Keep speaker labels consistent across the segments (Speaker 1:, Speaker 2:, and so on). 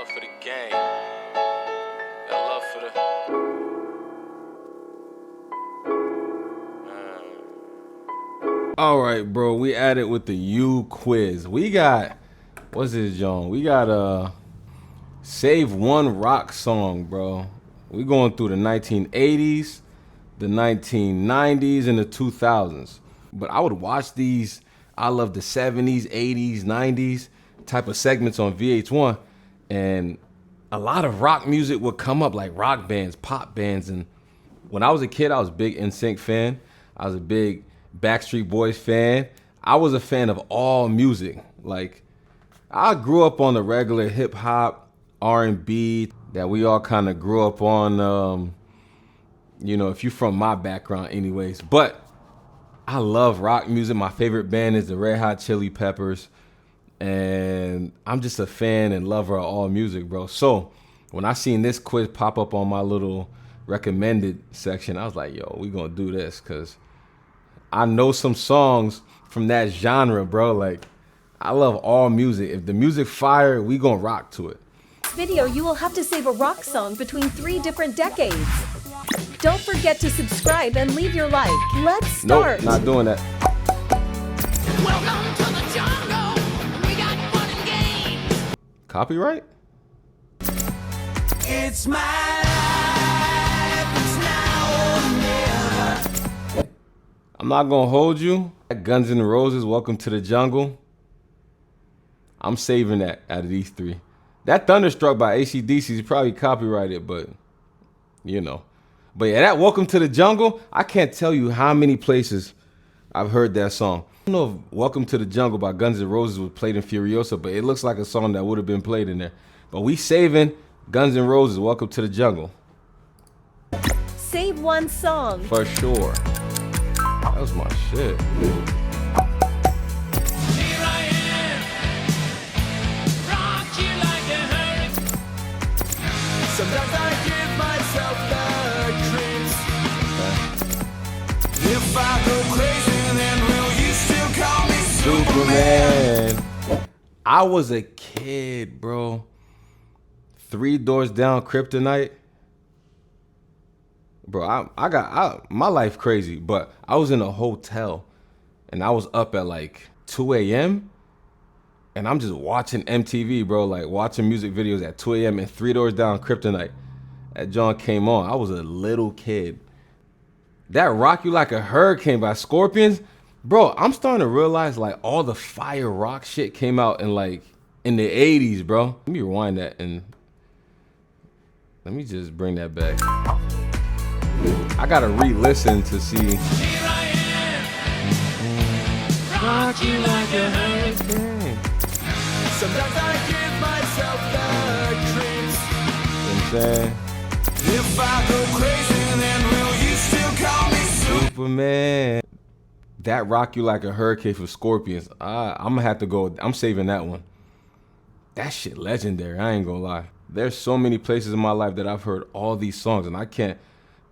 Speaker 1: love for the game. Got love for the...
Speaker 2: All right, bro. We at it with the U quiz. We got, what's this, John? We got save one rock song, bro. We going through the 1980s, the 1990s, and the 2000s. But I would watch these. I love the 70s, 80s, 90s type of segments on VH1, and a lot of rock music would come up, like rock bands, pop bands. And when I was a kid, I was a big NSYNC fan. I was a big Backstreet Boys fan. I was a fan of all music. Like, I grew up on the regular hip hop, R&B that we all kind of grew up on. You know, if you're from my background, anyways. But I love rock music. My favorite band is the Red Hot Chili Peppers. And I'm just a fan and lover of all music, bro. So when I seen this quiz pop up on my little recommended section, I was like, yo, we gonna do this, because I know some songs from that genre, bro. Like, I love all music. If the music fire, we gonna rock to it.
Speaker 3: Video, you will have to save a rock song between 3 different decades. Don't forget to subscribe and leave your like. Let's start.
Speaker 2: Nope, not doing that.
Speaker 4: Welcome to the jungle. We got fun and games.
Speaker 2: Copyright?
Speaker 4: It's my life. It's now or never.
Speaker 2: I'm not gonna hold you. Guns N' Roses, Welcome to the Jungle. I'm saving that out of these 3. That Thunderstruck by AC/DC is probably copyrighted, but you know. But yeah, that Welcome to the Jungle, I can't tell you how many places I've heard that song. I don't know if Welcome to the Jungle by Guns N' Roses was played in Furiosa, but it looks like a song that would have been played in there. But we saving Guns N' Roses, Welcome to the Jungle.
Speaker 3: Save one song.
Speaker 2: For sure. That was my shit.
Speaker 4: Here I am. Rock you like a hurricane. Sometimes I give myself the creeps. If I go crazy, then will you still call me Superman?
Speaker 2: I was a kid, bro. 3 Doors Down, Kryptonite. Bro, my life crazy, but I was in a hotel and I was up at like 2 a.m. and I'm just watching MTV, bro, like watching music videos at 2 a.m. and 3 Doors Down, Kryptonite. That John came on. I was a little kid. That Rock You Like a Hurricane by Scorpions, bro, I'm starting to realize like all the fire rock shit came out in the 80s, bro. Let me rewind that and let me just bring that back. I gotta re-listen to see.
Speaker 4: Here I am. Rock you like a hurricane. Sometimes I give myself the creeps.
Speaker 2: You know what I'm saying?
Speaker 4: If I go crazy, then will you still call me
Speaker 2: Superman. That Rock You Like a Hurricane for Scorpions. I'm gonna have to go. I'm saving that one. That shit legendary. I ain't gonna lie. There's so many places in my life that I've heard all these songs, and I can't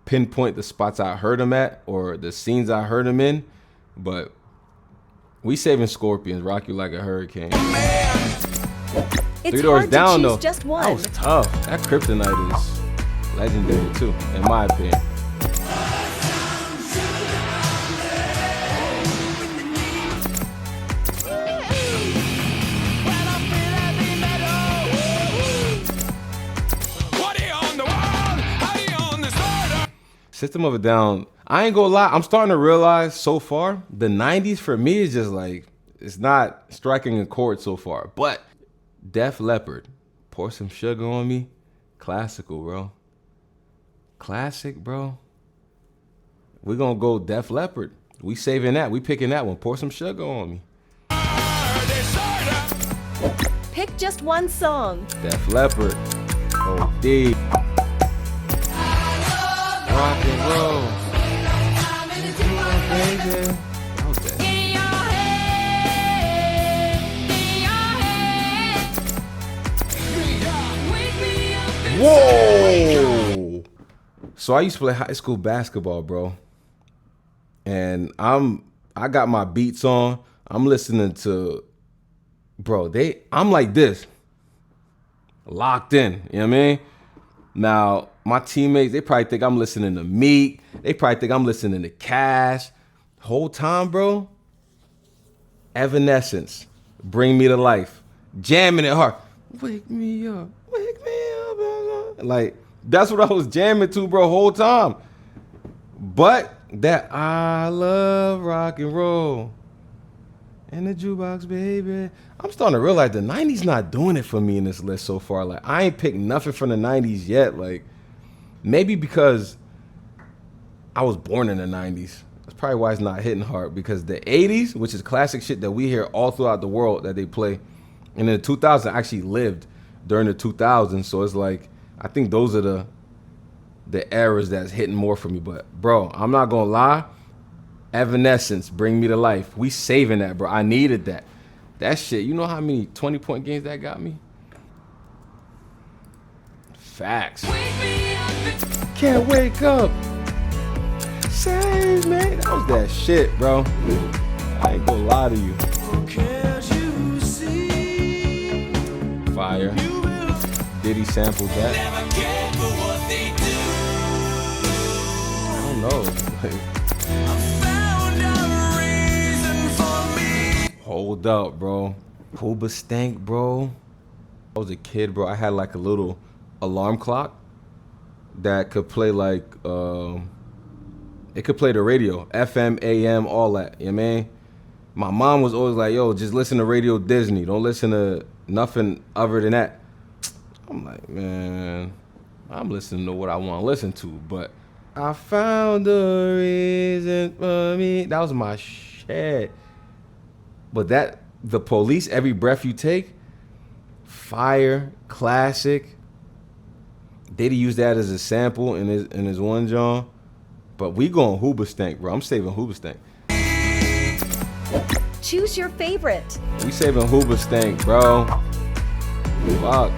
Speaker 2: pinpoint the spots I heard them at or the scenes I heard them in. But we saving Scorpions. Rock You Like a Hurricane.
Speaker 3: It's
Speaker 2: 3 Doors
Speaker 3: hard
Speaker 2: Down
Speaker 3: to choose
Speaker 2: though.
Speaker 3: just one.
Speaker 2: That was tough. That Kryptonite is legendary too, in my opinion. System of a Down, I ain't gonna lie, I'm starting to realize so far, the 90s for me is just like, it's not striking a chord so far. But Def Leppard, Pour Some Sugar on Me, classical, bro. Classic, bro. We're gonna go Def Leppard. We saving that, we picking that one, Pour Some Sugar on Me.
Speaker 3: Pick just one song.
Speaker 2: Def Leppard, OD. Rock and roll. Baby. That was that. Whoa! So I used to play high school basketball, bro. And I got my beats on. I'm listening to, bro, I'm like this. locked in. You know what I mean? Now, my teammates, they probably think I'm listening to Meek. They probably think I'm listening to Cash. Whole time, bro, Evanescence, Bring Me to Life, jamming it hard. Wake me up, wake me up. Like, that's what I was jamming to, bro, whole time. But that I love rock and roll and the jukebox, baby. I'm starting to realize the 90s not doing it for me in this list so far. Like, I ain't picked nothing from the 90s yet. Like, maybe because I was born in the 90s. That's probably why it's not hitting hard, because the 80s, which is classic shit that we hear all throughout the world that they play, and in the 2000s, I actually lived during the 2000s. So it's like, I think those are the eras that's hitting more for me. But, bro, I'm not going to lie. Evanescence, Bring Me to Life. We saving that, bro. I needed that. That shit, you know how many 20-point games that got me? Facts. Can't wake up. Save me. That was that shit, bro. I ain't gonna lie to you. Fire. Diddy sampled that. I don't know. Hold up, bro. Hooba Stank, bro. I was a kid, bro. I had like a little alarm clock that could play like, it could play the radio, FM, AM, all that, you know what I mean? My mom was always like, yo, just listen to Radio Disney. Don't listen to nothing other than that. I'm like, man, I'm listening to what I want to listen to, but I found a reason for me. That was my shit. But that, The Police, Every Breath You Take, fire, classic. Diddy used that as a sample in his one John. But we going Hooba Stank, bro. I'm saving Hooba Stank.
Speaker 3: Choose your favorite.
Speaker 2: We saving Hooba Stank, bro. Fuck.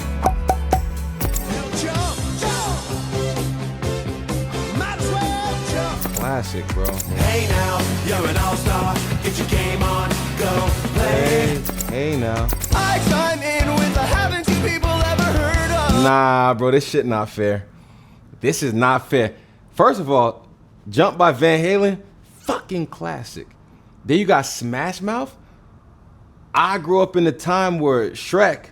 Speaker 2: Classic, bro.
Speaker 4: Hey now, you're an all-star. Get your game on, go play.
Speaker 2: Hey now.
Speaker 4: I chime in with a haven't you people ever heard of?
Speaker 2: Nah, bro, this shit not fair. This is not fair. First of all, Jump by Van Halen, fucking classic. Then you got Smash Mouth. I grew up in the time where when Shrek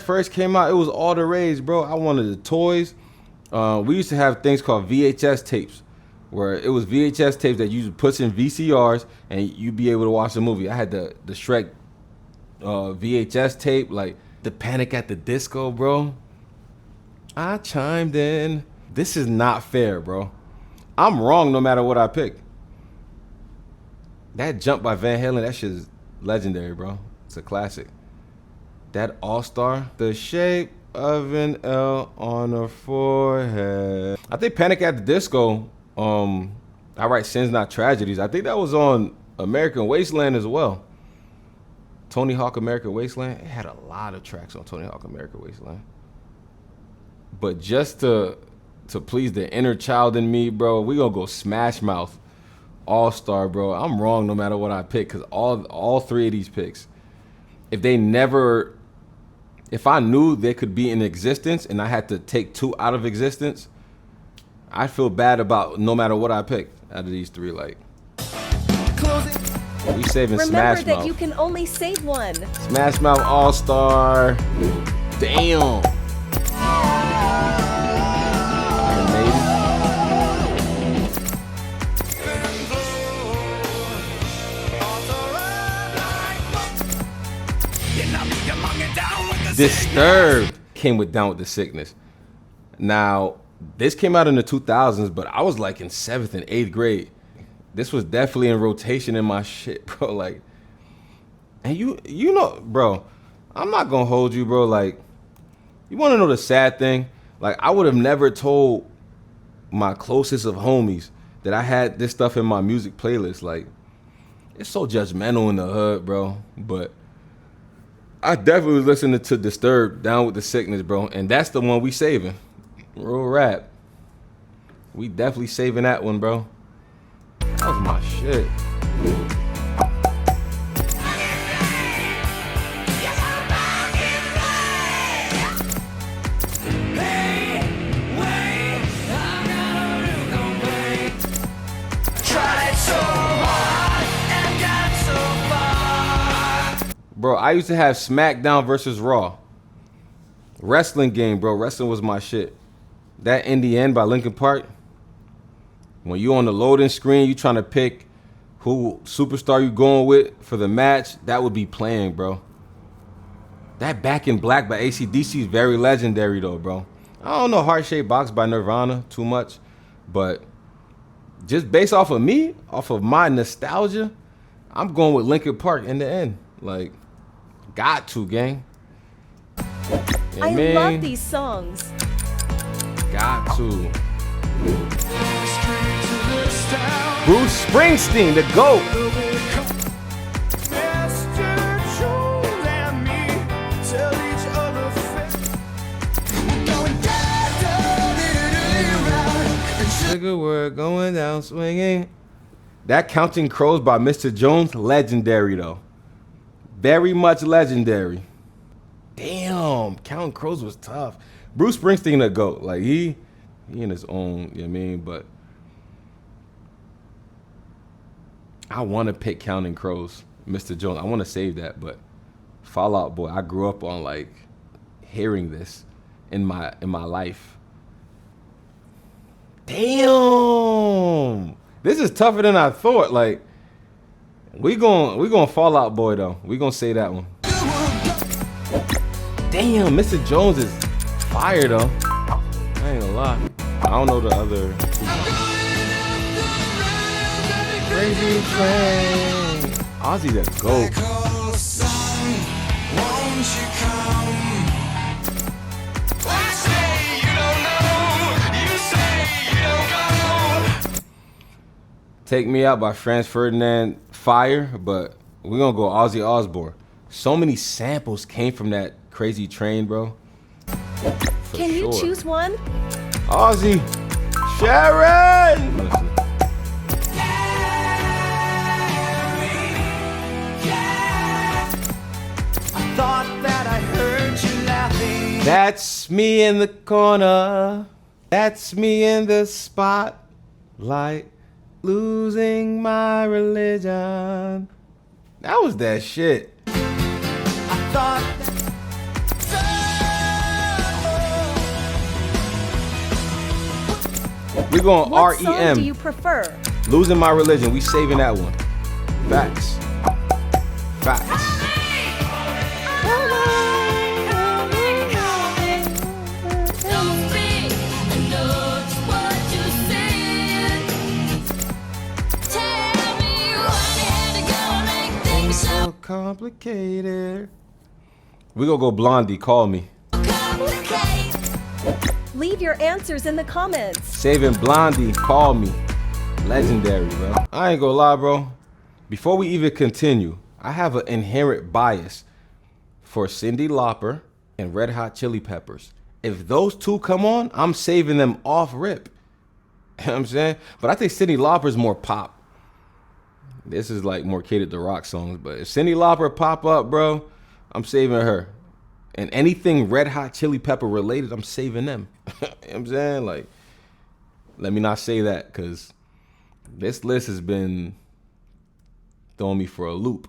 Speaker 2: first came out, it was all the rage, bro. I wanted the toys. We used to have things called VHS tapes, where it was VHS tapes that you put in VCRs and you'd be able to watch the movie. I had the Shrek VHS tape, like the Panic at the Disco, bro. I chimed in. This is not fair, bro. I'm wrong no matter what I pick. That Jump by Van Halen, that shit is legendary, bro. It's a classic. That All-Star, the shape of an L on her forehead. I think Panic at the Disco, I Write Sins Not Tragedies. I think that was on American Wasteland as well. Tony Hawk American Wasteland. It had a lot of tracks on Tony Hawk American Wasteland. But just to please the inner child in me, bro, we gonna go Smash Mouth, All-Star, bro. I'm wrong no matter what I pick, because all three of these picks, if I knew they could be in existence and I had to take two out of existence, I feel bad about no matter what I picked out of these three. Like, we saving
Speaker 3: Remember
Speaker 2: Smash Mouth.
Speaker 3: that you can only save one.
Speaker 2: Smash Mouth All-Star. Damn. Disturbed came with Down with the Sickness. Now, this came out in the 2000s, but I was like in 7th and 8th grade. This was definitely in rotation in my shit, bro. Like, and you know, bro, I'm not gonna hold you, bro. Like, you wanna know the sad thing? Like, I would have never told my closest of homies that I had this stuff in my music playlist. Like, it's so judgmental in the hood, bro. But I definitely was listening to Disturbed, Down with the Sickness, bro. And that's the one we saving. Real rap. We definitely saving that one, bro. That was my shit. Bro, I used to have SmackDown versus Raw. Wrestling game, bro. Wrestling was my shit. That In the End by Linkin Park. When you on the loading screen, you trying to pick who superstar you going with for the match, that would be playing, bro. That Back in Black by AC/DC is very legendary, though, bro. I don't know Heart Shaped Box by Nirvana too much, but just based off of me, off of my nostalgia, I'm going with Linkin Park In the End. Like, got to, gang. You know what
Speaker 3: I
Speaker 2: mean?
Speaker 3: love these songs.
Speaker 2: Got to. Bruce Springsteen, the GOAT. Nigga, we're going down swinging. That Counting Crows by Mr. Jones, legendary though. Very much legendary. Damn, Counting Crows was tough. Bruce Springsteen, the GOAT. Like he in his own, you know what I mean? But I want to pick Counting Crows, Mr. Jones. I want to save that, but Fall Out Boy, I grew up on like hearing this in my life. Damn, this is tougher than I thought. Like we going Fall Out Boy though. We gonna say that one. Damn, Mr. Jones is fire though. I ain't gonna lie. I don't know the other. Crazy train. Ozzy the GOAT. Take Me Out by Franz Ferdinand, fire, but we're gonna go Ozzy Osbourne. So many samples came from that Crazy Train, bro. For
Speaker 3: Can you
Speaker 2: sure.
Speaker 3: choose one?
Speaker 2: Ozzy, Sharon. Listen.
Speaker 4: Thought that I heard you laughing.
Speaker 2: That's me in the corner. That's me in the spotlight. Losing my religion. That was that shit.
Speaker 4: I thought
Speaker 2: We're going
Speaker 3: What song do
Speaker 2: REM.
Speaker 3: you prefer?
Speaker 2: Losing My Religion. We saving that one. Facts. Facts. So complicated. We gonna go Blondie, Call Me.
Speaker 3: Leave your answers in the comments.
Speaker 2: Saving Blondie, Call Me. Legendary, bro. I ain't gonna lie, bro. Before we even continue, I have an inherent bias for Cyndi Lauper and Red Hot Chili Peppers. If those two come on, I'm saving them off rip. You know what I'm saying? But I think Cyndi Lauper's more pop. This is like more catered to rock songs, but if Cyndi Lauper pop up, bro, I'm saving her. And anything Red Hot Chili Pepper related, I'm saving them. You know what I'm saying? Like, let me not say that, because this list has been throwing me for a loop.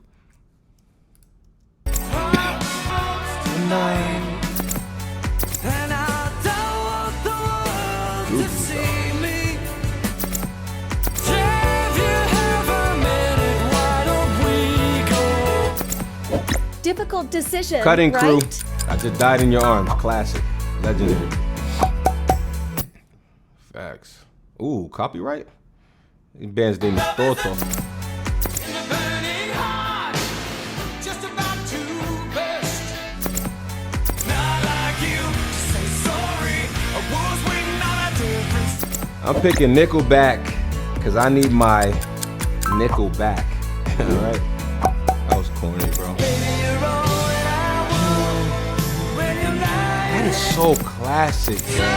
Speaker 4: and I don't want the world to see me. If you have a minute, why don't we go?
Speaker 3: Difficult decision,
Speaker 2: Cutting Crew.
Speaker 3: right?
Speaker 2: I Just Died in Your Arms. Classic. Legendary. Facts. Ooh, copyright? This band's name is Toto.
Speaker 4: Burning hot, just about to burst. Not like you to say sorry. I was waiting on a difference.
Speaker 2: I'm picking Nickelback because I need my nickel back. Alright? That was corny, bro. That is so classic, bro.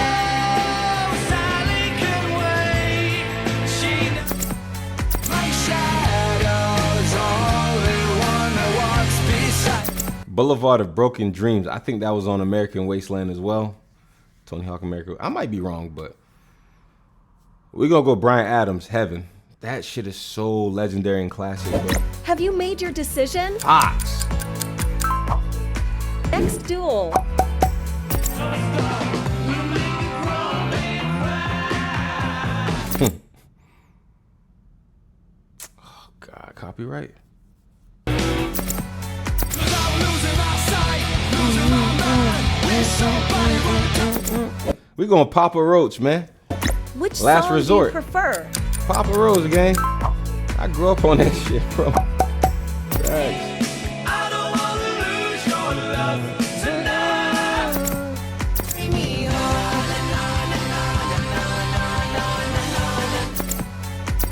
Speaker 2: Boulevard of Broken Dreams. I think that was on American Wasteland as well. Tony Hawk America. I might be wrong, but we're gonna go Bryan Adams, Heaven. That shit is so legendary and classic, bro.
Speaker 3: Have you made your decision?
Speaker 2: Ox.
Speaker 3: Next duel.
Speaker 2: Oh God, copyright. We gonna Papa Roach, man.
Speaker 3: Which
Speaker 2: Last
Speaker 3: song
Speaker 2: resort.
Speaker 3: do you prefer?
Speaker 2: Papa Roach, gang. I grew up on that shit, bro. Thanks.
Speaker 4: I don't wanna lose your love tonight. Bring me home.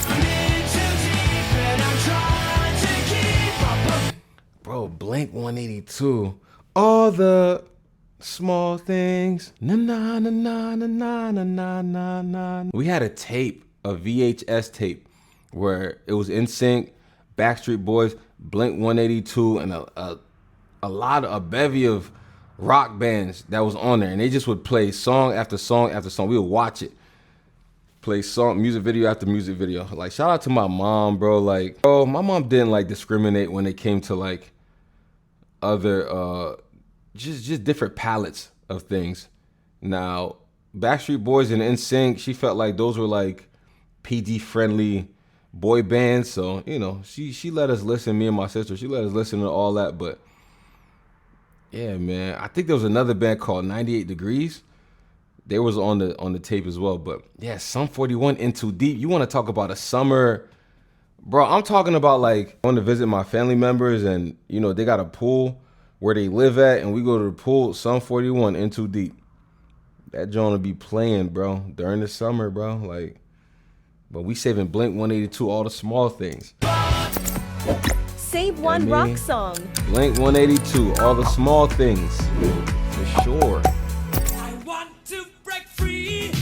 Speaker 4: I'm in too deep and I'm trying to keep up.
Speaker 2: Bro, Blink 182. All the small things. Na na na na na na na na na. We had a tape, a VHS tape, where it was NSYNC, Backstreet Boys, Blink 182, and a bevy of rock bands that was on there, and they just would play song after song after song. We would watch it, play song, music video after music video. Like, shout out to my mom, bro. Like, bro, my mom didn't like discriminate when it came to like other just different palettes of things. Now, Backstreet Boys and NSYNC, she felt like those were like PG friendly boy bands. So, you know, she let us listen, me and my sister, she let us listen to all that. But yeah, man, I think there was another band called 98 Degrees. They was on the tape as well. But yeah, Sum 41, In Too Deep. You want to talk about a summer, bro? I'm talking about like going to visit my family members, and you know they got a pool where they live at, and we go to the pool. Sum 41, In Too Deep. That joint will be playing, bro, during the summer, bro. Like, but we saving Blink 182, all the small things.
Speaker 3: Save one rock song.
Speaker 2: Blink 182, all the small things, for sure.
Speaker 4: I want to break free.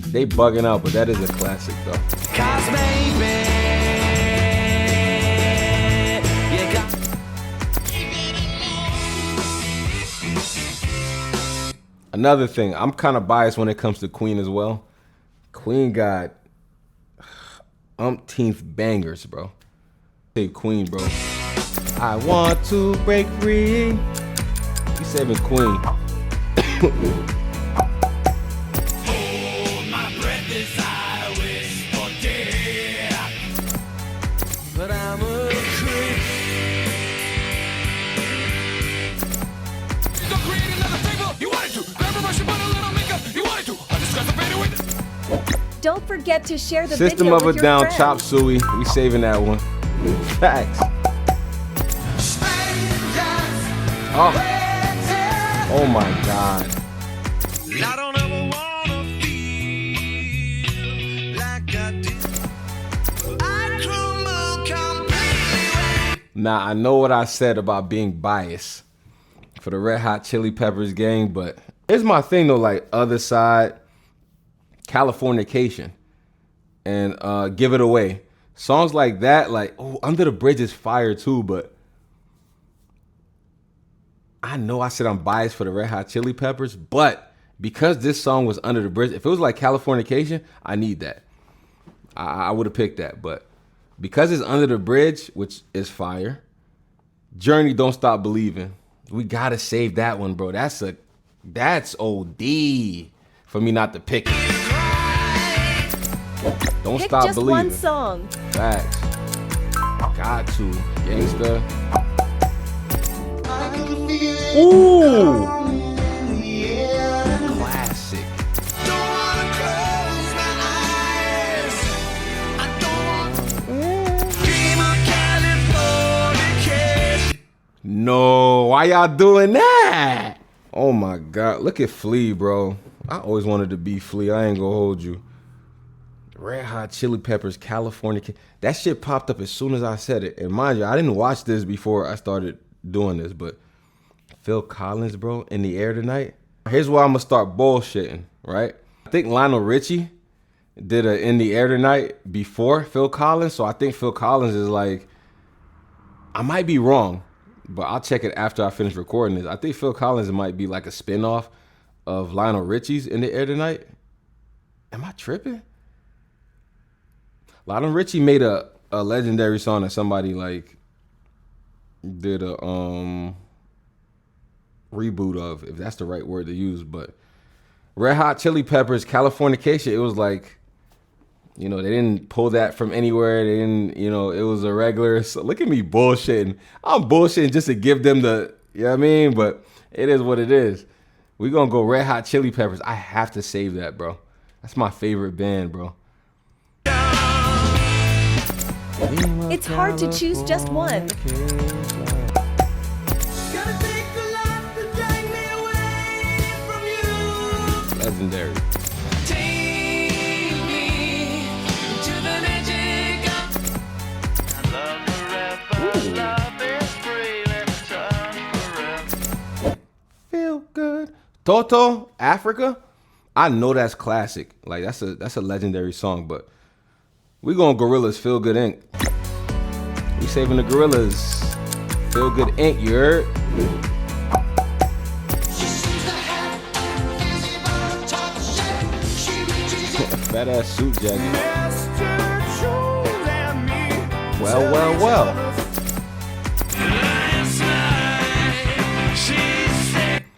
Speaker 2: They bugging out, but that is a classic though.
Speaker 4: 'Cause baby, you got.
Speaker 2: Another thing, I'm kind of biased when it comes to Queen as well. Queen got umpteenth bangers, bro. Say Queen, bro. I want to break free. We saving Queen.
Speaker 4: Hold my breath as I wish for death. But I'm a creep. Don't create another table. You wanted to. Grab a brush and put a little makeup. You wanted to. I just got the painter with.
Speaker 3: Don't forget to share the
Speaker 2: System
Speaker 3: video
Speaker 2: of a
Speaker 3: with your
Speaker 2: Down,
Speaker 3: friends.
Speaker 2: Chop Suey. We saving that one. Facts. Oh my God.
Speaker 4: I don't ever wanna feel like I did. I crumble completely.
Speaker 2: Now, I know what I said about being biased for the Red Hot Chili Peppers gang, but here's my thing though, like Other Side, Californication, and Give It Away. Songs like that, like, oh, Under the Bridge is fire too, but I know I said I'm biased for the Red Hot Chili Peppers, but because this song was Under the Bridge, if it was like Californication, I need that. I would have picked that, but because it's Under the Bridge, which is fire, Journey, Don't Stop Believing, we gotta save that one, bro. That's OD for me not to pick it. Don't
Speaker 3: Pick
Speaker 2: Stop
Speaker 3: just
Speaker 2: Believing.
Speaker 3: one song.
Speaker 2: Facts. Got to. Gangsta. Ooh. Classic.
Speaker 4: Don't wanna close my eyes. I don't want dream of Californication.
Speaker 2: No, why y'all doing that? Oh my God, look at Flea, bro. I always wanted to be Flea. I ain't gonna hold you. Red Hot Chili Peppers, California. That shit popped up as soon as I said it. And mind you, I didn't watch this before I started doing this, but Phil Collins, bro, In the Air Tonight. Here's where I'm gonna start bullshitting, right? I think Lionel Richie did a In the Air Tonight before Phil Collins, so I think Phil Collins is like, I might be wrong, but I'll check it after I finish recording this. I think Phil Collins might be like a spinoff of Lionel Richie's In the Air Tonight. Am I tripping? Lionel Richie made a legendary song that somebody like did a reboot of, if that's the right word to use. But Red Hot Chili Peppers, Californication, it was like, you know, they didn't pull that from anywhere. They didn't, you know, it was a regular. So look at me bullshitting. I'm bullshitting just to give them the, you know what I mean? But it is what it is. We gonna go Red Hot Chili Peppers. I have to save that, bro. That's my favorite band, bro.
Speaker 3: It's hard to choose just one.
Speaker 4: Gotta take a lot to drag me away from you.
Speaker 2: Legendary.
Speaker 4: Take me to the magic of love forever. Love is free. Let's turn forever.
Speaker 2: Feel good. Toto, Africa. I know that's classic. Like that's a legendary song, but we going Gorillas, Feel Good Inc. We saving the Gorillas. Feel Good Inc, you heard? Fat ass suit jacket. Well.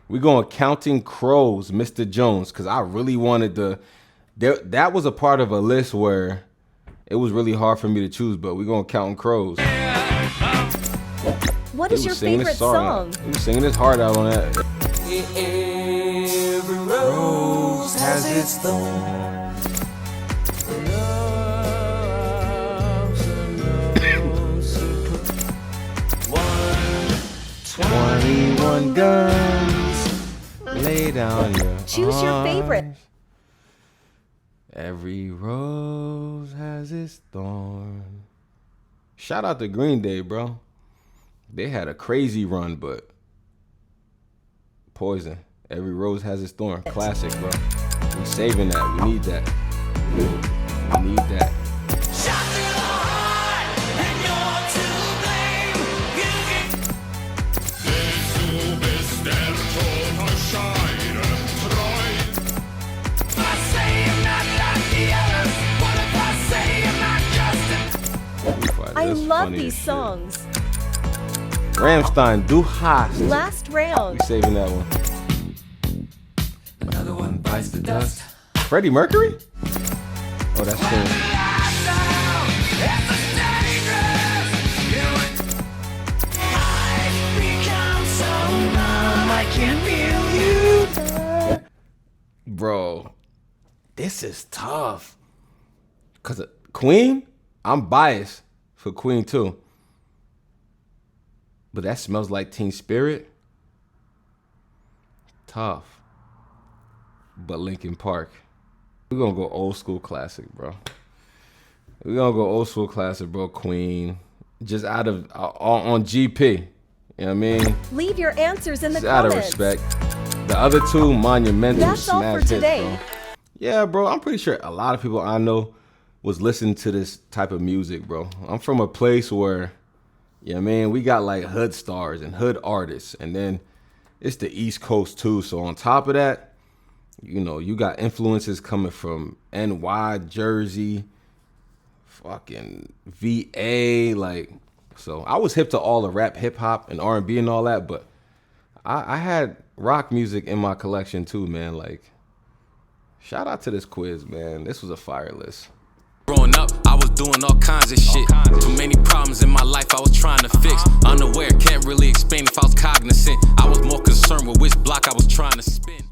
Speaker 2: We going Counting Crows, Mr. Jones, because I really wanted to. That was a part of a list where it was really hard for me to choose, but we're going Counting Crows.
Speaker 3: What is your favorite song?
Speaker 2: He was singing his heart out on that.
Speaker 4: Every rose has its thorn.
Speaker 2: 21 guns, lay down your
Speaker 3: Choose your
Speaker 2: arms.
Speaker 3: favorite.
Speaker 2: Every rose has its thorn. Shout out to Green Day, bro. They had a crazy run, but Poison. Every rose has its thorn. Classic, bro. We saving that. We need that. We need that.
Speaker 4: Shot through the heart, and you're to blame. You get I say I'm not like the others. What if I say I'm not just
Speaker 3: I
Speaker 2: That's
Speaker 3: love
Speaker 2: funny
Speaker 3: these
Speaker 2: as shit.
Speaker 3: songs.
Speaker 2: Rammstein, Du hast.
Speaker 3: Last round.
Speaker 2: We saving that one.
Speaker 4: another one bites the dust?
Speaker 2: Freddie Mercury? Oh, that's cool. Bro, this is tough. Cause Queen, I'm biased for Queen too. But that Smells Like Teen Spirit. Tough. But Linkin Park. We're gonna go old school classic, bro. We're gonna go old school classic, bro. Queen. Just out of on GP. You know what I mean?
Speaker 3: Leave your answers in the
Speaker 2: Just out of
Speaker 3: comments.
Speaker 2: respect. The other two monumental
Speaker 3: That's all
Speaker 2: smash
Speaker 3: for
Speaker 2: hits,
Speaker 3: today.
Speaker 2: bro. Yeah, bro. I'm pretty sure a lot of people I know was listening to this type of music, bro. I'm from a place where, you know what I mean, we got like hood stars and hood artists, and then it's the East Coast too. So on top of that, you know, you got influences coming from NY, Jersey, fucking VA, like. So I was hip to all the rap, hip hop, and R&B and all that, but I had rock music in my collection too, man. Like, shout out to this quiz, man. This was a fire list.
Speaker 1: Growing up, I was doing all kinds of shit. Too many problems in my life I was trying to fix. Unaware, can't really explain if I was cognizant. I was more concerned with which block I was trying to spin.